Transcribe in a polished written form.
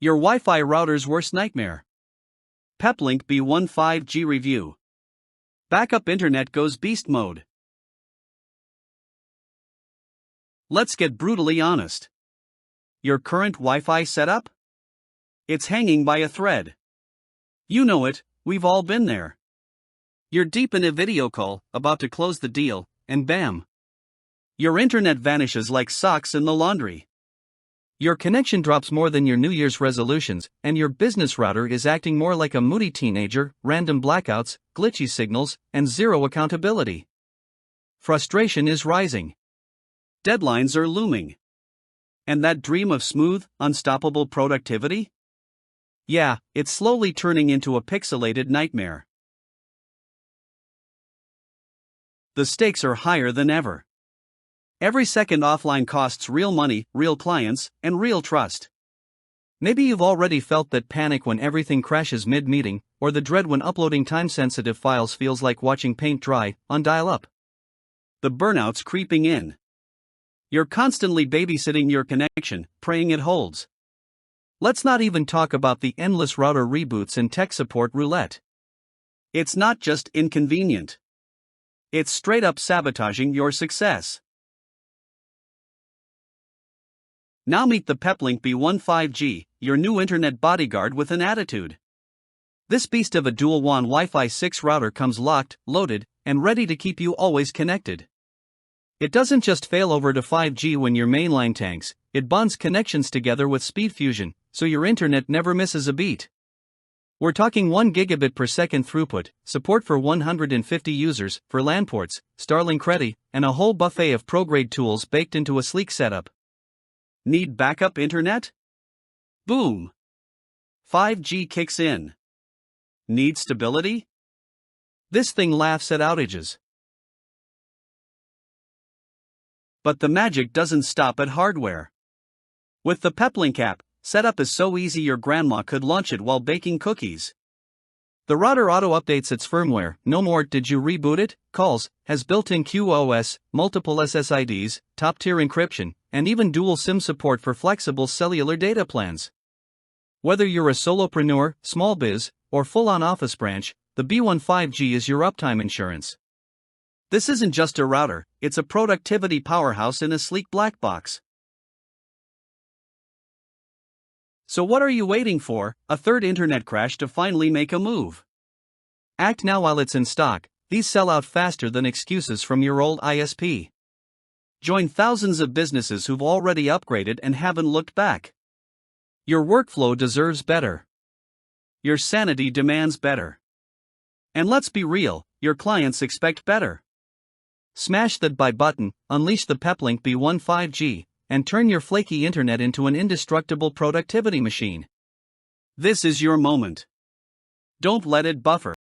Your Wi-Fi router's worst nightmare. Peplink B1 5G review. Backup internet goes beast mode. Let's get brutally honest. Your current Wi-Fi setup? It's hanging by a thread. You know it, we've all been there. You're deep in a video call, about to close the deal, and bam! Your internet vanishes like socks in the laundry. Your connection drops more than your New Year's resolutions, and your business router is acting more like a moody teenager, random blackouts, glitchy signals, and zero accountability. Frustration is rising. Deadlines are looming. And that dream of smooth, unstoppable productivity? Yeah, it's slowly turning into a pixelated nightmare. The stakes are higher than ever. Every second offline costs real money, real clients, and real trust. Maybe you've already felt that panic when everything crashes mid-meeting, or the dread when uploading time-sensitive files feels like watching paint dry on dial-up. The burnout's creeping in. You're constantly babysitting your connection, praying it holds. Let's not even talk about the endless router reboots and tech support roulette. It's not just inconvenient. It's straight up sabotaging your success. Now meet the Peplink B1 5G, your new internet bodyguard with an attitude. This beast of a dual WAN Wi-Fi 6 router comes locked, loaded, and ready to keep you always connected. It doesn't just fail over to 5G when your mainline tanks, it bonds connections together with speed fusion, so your internet never misses a beat. We're talking 1 gigabit per second throughput, support for 150 users, for LAN ports, Starlink ready, and a whole buffet of pro-grade tools baked into a sleek setup. Need backup internet? Boom! 5G kicks in. Need stability? This thing laughs at outages. But the magic doesn't stop at hardware. With the Peplink app, setup is so easy your grandma could launch it while baking cookies. The router auto-updates its firmware, no more "did you reboot it?" calls, has built-in QoS, multiple SSIDs, top-tier encryption, and even dual SIM support for flexible cellular data plans. Whether you're a solopreneur, small biz, or full-on office branch, the B1 5G is your uptime insurance. This isn't just a router, it's a productivity powerhouse in a sleek black box. So what are you waiting for, a third internet crash to finally make a move? Act now while it's in stock, these sell out faster than excuses from your old ISP. Join thousands of businesses who've already upgraded and haven't looked back. Your workflow deserves better. Your sanity demands better. And let's be real, your clients expect better. Smash that buy button, unleash the Peplink B1 5G, and turn your flaky internet into an indestructible productivity machine. This is your moment. Don't let it buffer.